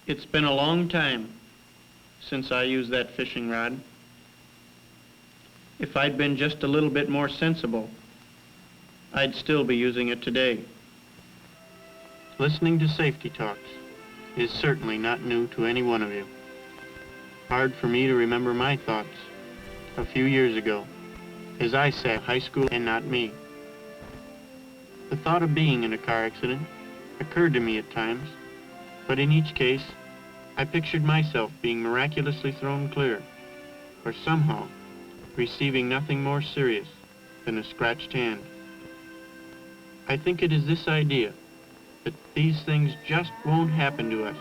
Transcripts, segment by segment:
It's been a long time since I used that fishing rod. If I'd been just a little bit more sensible, I'd still be using it today. Listening to safety talks is certainly not new to any one of you. Hard for me to remember my thoughts a few years ago, as I sat high school and not me. The thought of being in a car accident occurred to me at times, but in each case, I pictured myself being miraculously thrown clear, or somehow receiving nothing more serious than a scratched hand. I think it is this idea that these things just won't happen to us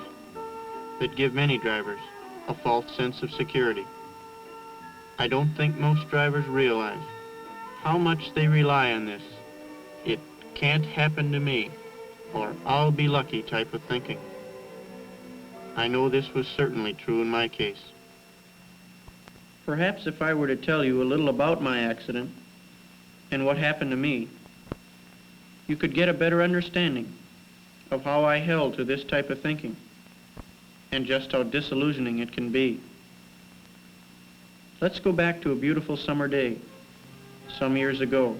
that give many drivers a false sense of security. I don't think most drivers realize how much they rely on this "it can't happen to me" or "I'll be lucky" type of thinking. I know this was certainly true in my case. Perhaps if I were to tell you a little about my accident and what happened to me, you could get a better understanding of how I held to this type of thinking and just how disillusioning it can be. Let's go back to a beautiful summer day some years ago.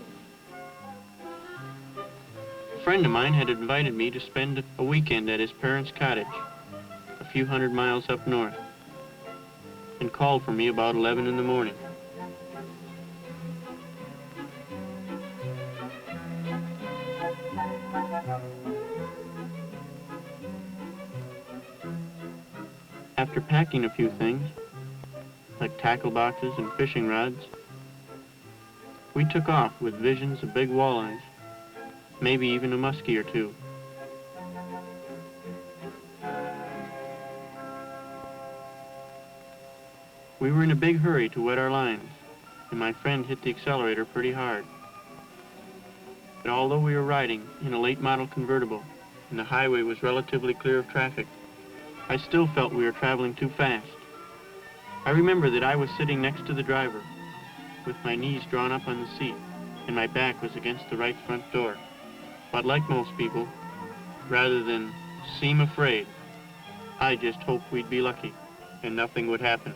A friend of mine had invited me to spend a weekend at his parents' cottage a few hundred miles up north, and called for me about 11 in the morning. After packing a few things, like tackle boxes and fishing rods, we took off with visions of big walleyes, maybe even a muskie or two. We were in a big hurry to wet our lines, and my friend hit the accelerator pretty hard. But although we were riding in a late model convertible and the highway was relatively clear of traffic, I still felt we were traveling too fast. I remember that I was sitting next to the driver, with my knees drawn up on the seat, and my back was against the right front door. But like most people, rather than seem afraid, I just hoped we'd be lucky and nothing would happen.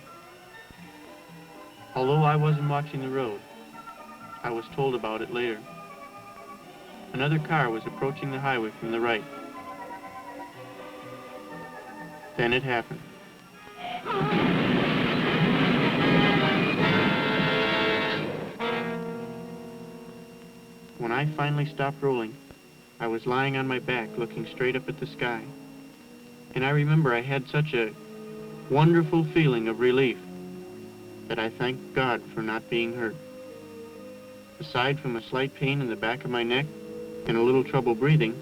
Although I wasn't watching the road, I was told about it later. Another car was approaching the highway from the right. Then it happened. When I finally stopped rolling, I was lying on my back looking straight up at the sky. And I remember I had such a wonderful feeling of relief that I thanked God for not being hurt. Aside from a slight pain in the back of my neck and a little trouble breathing,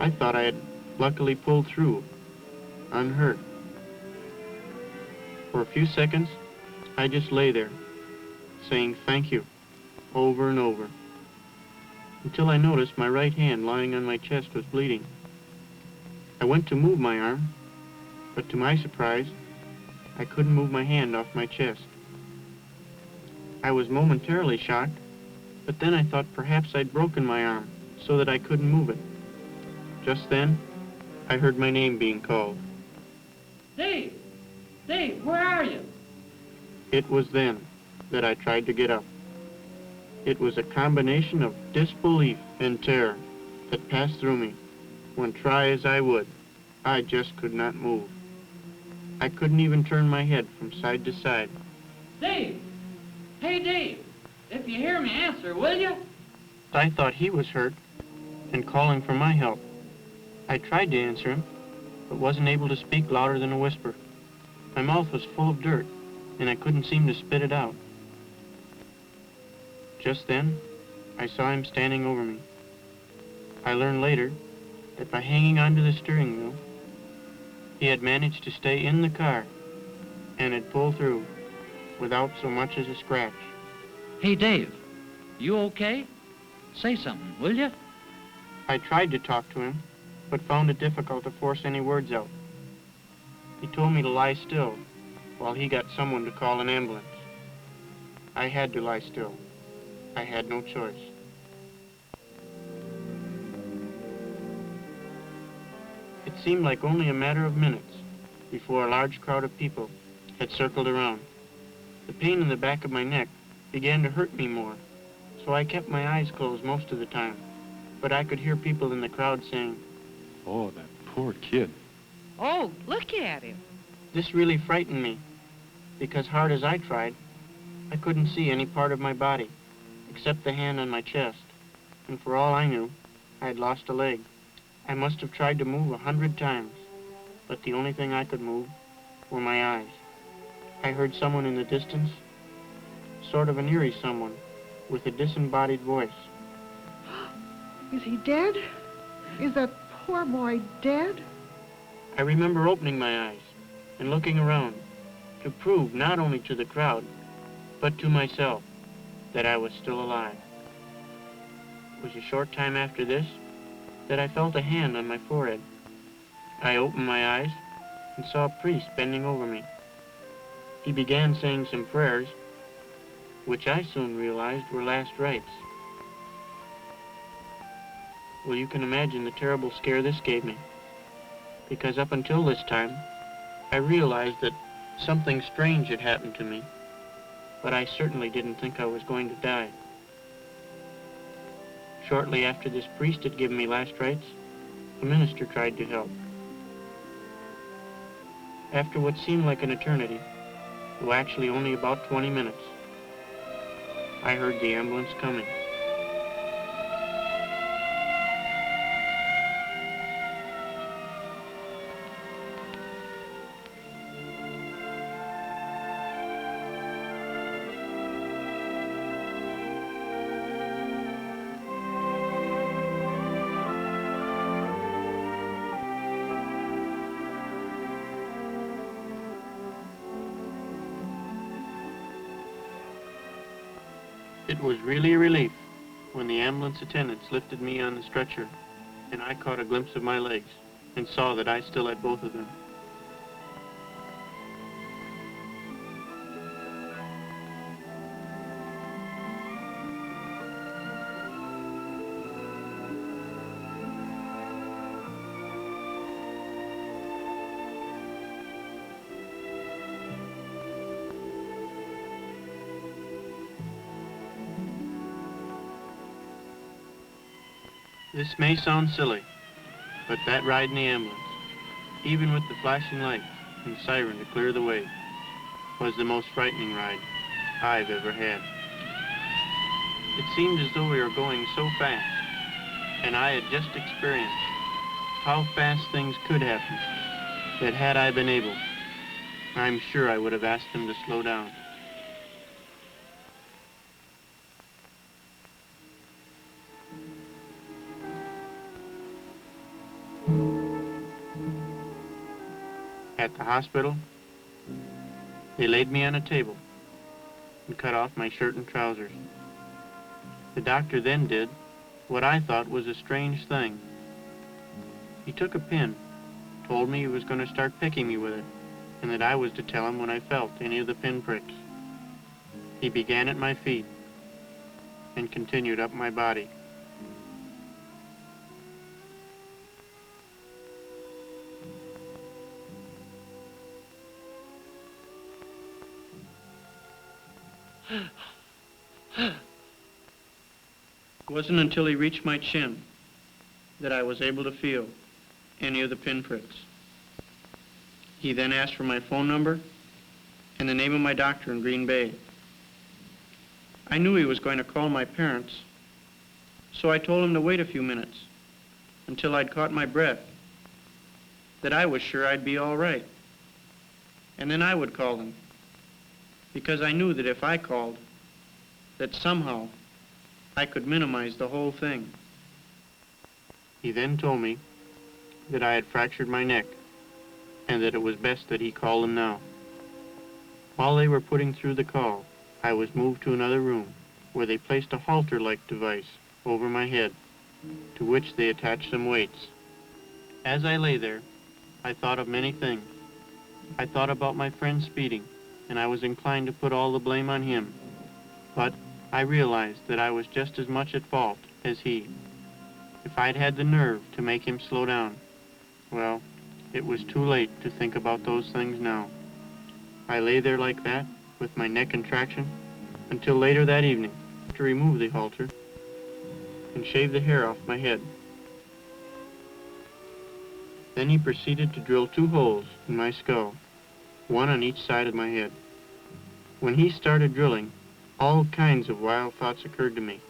I thought I had luckily pulled through, unhurt. For a few seconds, I just lay there, saying thank you, over and over, until I noticed my right hand lying on my chest was bleeding. I went to move my arm, but to my surprise, I couldn't move my hand off my chest. I was momentarily shocked, but then I thought perhaps I'd broken my arm so that I couldn't move it. Just then, I heard my name being called. Dave! Dave, where are you? It was then that I tried to get up. It was a combination of disbelief and terror that passed through me when, try as I would, I just could not move. I couldn't even turn my head from side to side. Dave! Hey, Dave! If you hear me, answer, will you? I thought he was hurt and calling for my help. I tried to answer him, but wasn't able to speak louder than a whisper. My mouth was full of dirt, and I couldn't seem to spit it out. Just then, I saw him standing over me. I learned later that by hanging onto the steering wheel, he had managed to stay in the car and had pulled through without so much as a scratch. Hey, Dave, you okay? Say something, will you? I tried to talk to him, but found it difficult to force any words out. He told me to lie still while he got someone to call an ambulance. I had to lie still. I had no choice. It seemed like only a matter of minutes before a large crowd of people had circled around. The pain in the back of my neck began to hurt me more, so I kept my eyes closed most of the time. But I could hear people in the crowd saying, "Oh, that poor kid." Oh, look at him. This really frightened me, because hard as I tried, I couldn't see any part of my body, except the hand on my chest, and for all I knew, I had lost a leg. I must have tried to move 100 times, but the only thing I could move were my eyes. I heard someone in the distance, sort of an eerie someone, with a disembodied voice. Is he dead? Is that poor boy dead? I remember opening my eyes and looking around to prove not only to the crowd, but to myself that I was still alive. It was a short time after this that I felt a hand on my forehead. I opened my eyes and saw a priest bending over me. He began saying some prayers, which I soon realized were last rites. Well, you can imagine the terrible scare this gave me, because up until this time, I realized that something strange had happened to me, but I certainly didn't think I was going to die. Shortly after this priest had given me last rites, a minister tried to help. After what seemed like an eternity, though actually only about 20 minutes, I heard the ambulance coming. It was really a relief when the ambulance attendants lifted me on the stretcher and I caught a glimpse of my legs and saw that I still had both of them. This may sound silly, but that ride in the ambulance, even with the flashing lights and siren to clear the way, was the most frightening ride I've ever had. It seemed as though we were going so fast, and I had just experienced how fast things could happen, that had I been able, I'm sure I would have asked them to slow down. At the hospital, they laid me on a table and cut off my shirt and trousers. The doctor then did what I thought was a strange thing. He took a pin, told me he was going to start picking me with it, and that I was to tell him when I felt any of the pin pricks. He began at my feet and continued up my body. It wasn't until he reached my chin that I was able to feel any of the pinpricks. He then asked for my phone number and the name of my doctor in Green Bay. I knew he was going to call my parents, so I told him to wait a few minutes until I'd caught my breath, that I was sure I'd be all right. And then I would call them, because I knew that if I called, that somehow I could minimize the whole thing. He then told me that I had fractured my neck and that it was best that he call them now. While they were putting through the call, I was moved to another room where they placed a halter-like device over my head, to which they attached some weights. As I lay there, I thought of many things. I thought about my friend speeding, and I was inclined to put all the blame on him. But I realized that I was just as much at fault as he. If I'd had the nerve to make him slow down, well, It was too late to think about those things now. I lay there like that, with my neck in traction, until later that evening, to remove the halter and shave the hair off my head. Then he proceeded to drill 2 holes in my skull, one on each side of my head. When he started drilling, all kinds of wild thoughts occurred to me.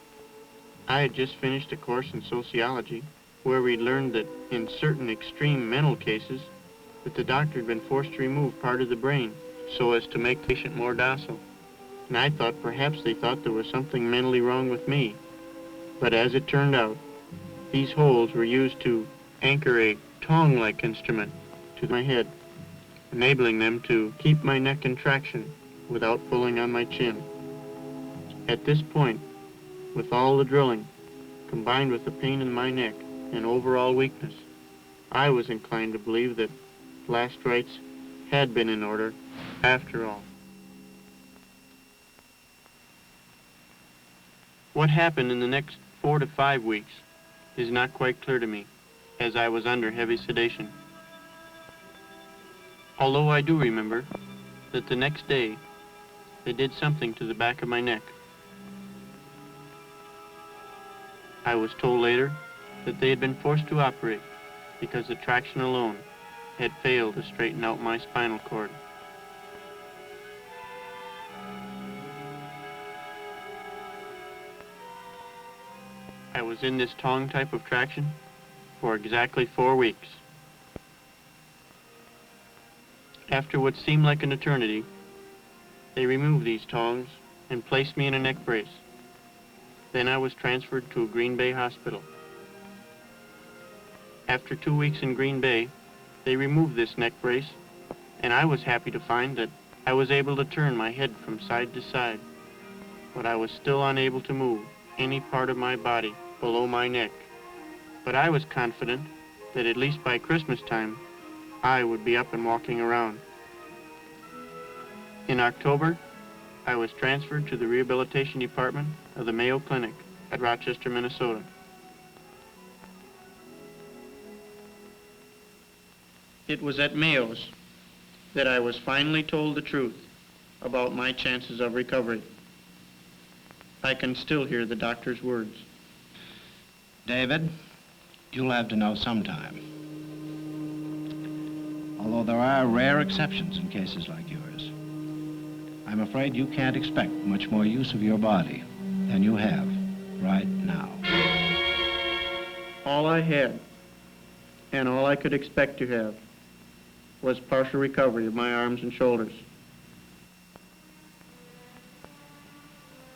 I had just finished a course in sociology, where we'd learned that in certain extreme mental cases, that the doctor had been forced to remove part of the brain so as to make the patient more docile. And I thought perhaps they thought there was something mentally wrong with me. But as it turned out, these holes were used to anchor a tongue-like instrument to my head, enabling them to keep my neck in traction without pulling on my chin. At this point, with all the drilling, combined with the pain in my neck and overall weakness, I was inclined to believe that last rites had been in order after all. What happened in the next 4 to 5 weeks is not quite clear to me, as I was under heavy sedation. Although I do remember that the next day they did something to the back of my neck. I was told later that they had been forced to operate because the traction alone had failed to straighten out my spinal cord. I was in this tongue type of traction for exactly 4 weeks. After what seemed like an eternity, they removed these tongs and placed me in a neck brace. Then I was transferred to a Green Bay hospital. After 2 weeks in Green Bay, they removed this neck brace, and I was happy to find that I was able to turn my head from side to side, but I was still unable to move any part of my body below my neck. But I was confident that at least by Christmas time, I would be up and walking around. In October, I was transferred to the Rehabilitation Department of the Mayo Clinic at Rochester, Minnesota. It was at Mayo's that I was finally told the truth about my chances of recovery. I can still hear the doctor's words. David, you'll have to know sometime. Although there are rare exceptions in cases like yours, I'm afraid you can't expect much more use of your body than you have right now. All I had, and all I could expect to have, was partial recovery of my arms and shoulders.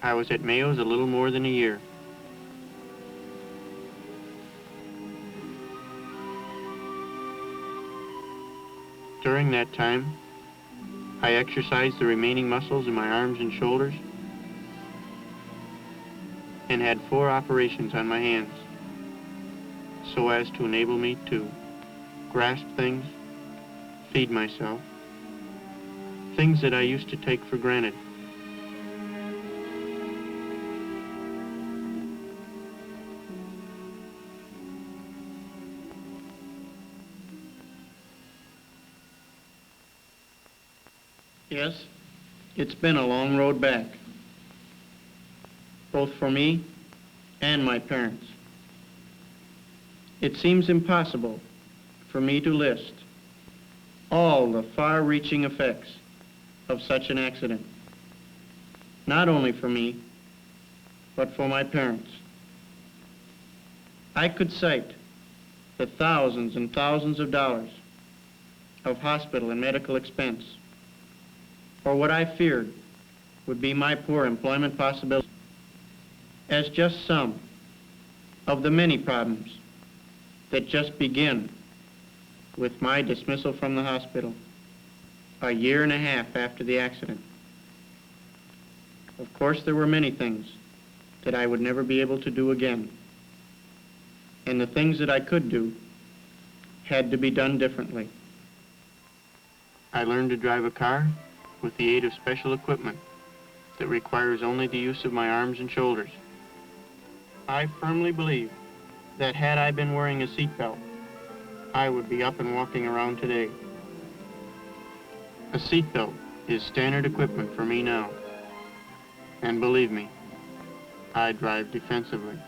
I was at Mayo's a little more than a year. During that time, I exercised the remaining muscles in my arms and shoulders and had 4 operations on my hands so as to enable me to grasp things, feed myself, things that I used to take for granted. Yes, it's been a long road back, both for me and my parents. It seems impossible for me to list all the far-reaching effects of such an accident, not only for me, but for my parents. I could cite the thousands and thousands of dollars of hospital and medical expense, or what I feared would be my poor employment possibilities, as just some of the many problems that just begin with my dismissal from the hospital a 1.5 years after the accident. Of course, there were many things that I would never be able to do again, and the things that I could do had to be done differently. I learned to drive a car with the aid of special equipment that requires only the use of my arms and shoulders. I firmly believe that had I been wearing a seatbelt, I would be up and walking around today. A seatbelt is standard equipment for me now. And believe me, I drive defensively.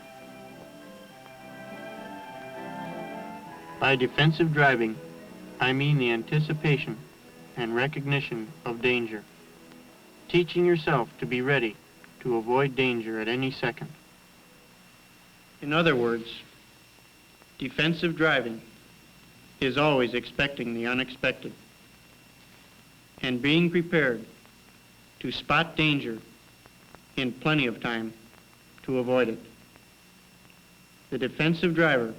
By defensive driving, I mean the anticipation and recognition of danger, teaching yourself to be ready to avoid danger at any second. In other words, defensive driving is always expecting the unexpected and being prepared to spot danger in plenty of time to avoid it. The defensive driver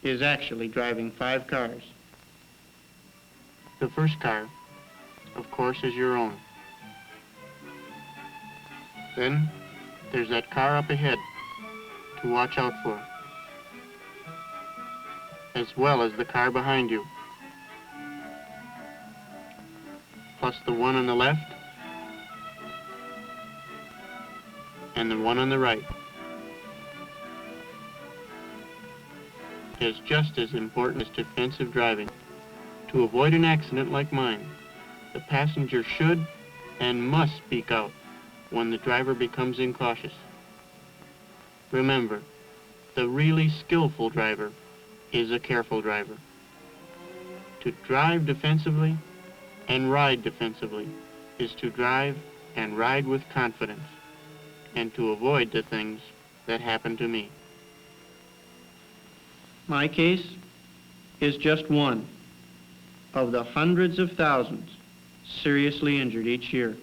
is actually driving 5 cars. The first car, of course, is your own. Then there's that car up ahead to watch out for, as well as the car behind you, plus the one on the left and the one on the right. Is just as important as defensive driving. To avoid an accident like mine, the passenger should and must speak out when the driver becomes incautious. Remember, the really skillful driver is a careful driver. To drive defensively and ride defensively is to drive and ride with confidence and to avoid the things that happened to me. My case is just one of the hundreds of thousands seriously injured each year.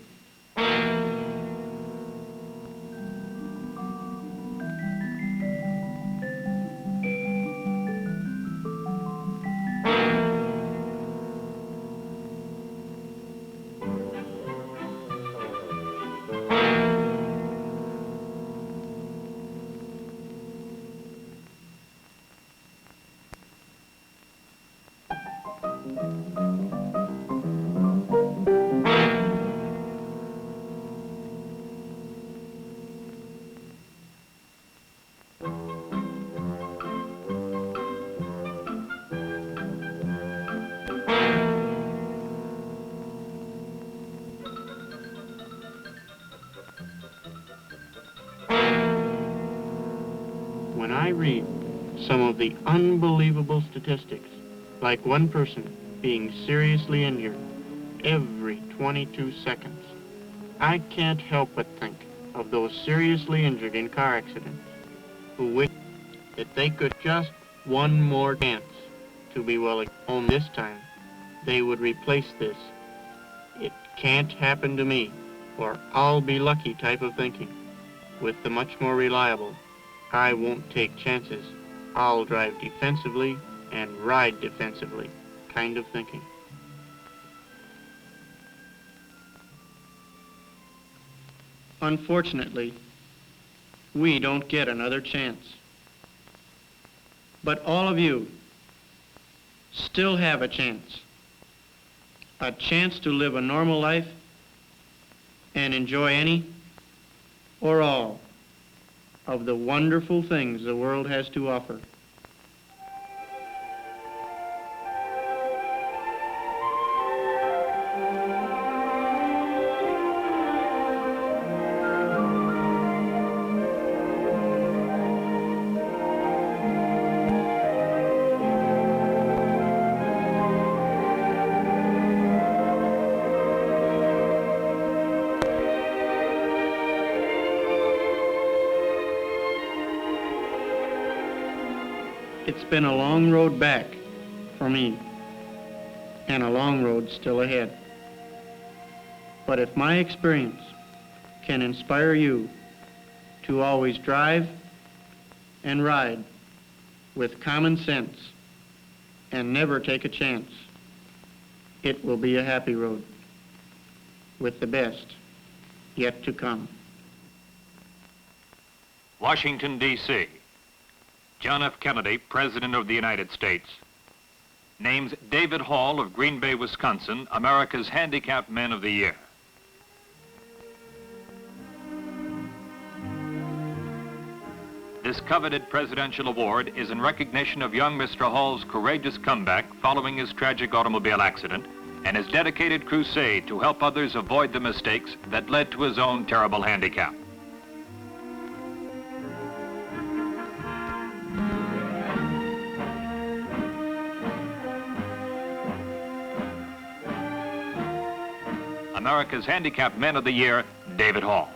When I read some of the unbelievable statistics, like one person being seriously injured every 22 seconds, I can't help but think of those seriously injured in car accidents who wish that they could just one more chance to be well home this time. They would replace this "it can't happen to me" or "I'll be lucky" type of thinking with the much more reliable "I won't take chances, I'll drive defensively and ride defensively" kind of thinking. Unfortunately, we don't get another chance. But all of you still have a chance to live a normal life and enjoy any or all of the wonderful things the world has to offer. It's been a long road back for me, and a long road still ahead. But if my experience can inspire you to always drive and ride with common sense and never take a chance, it will be a happy road with the best yet to come. Washington, D.C. John F. Kennedy, President of the United States, names David Hall of Green Bay, Wisconsin, America's Handicapped Man of the Year. This coveted presidential award is in recognition of young Mr. Hall's courageous comeback following his tragic automobile accident and his dedicated crusade to help others avoid the mistakes that led to his own terrible handicap. America's Handicapped Man of the Year, David Hall.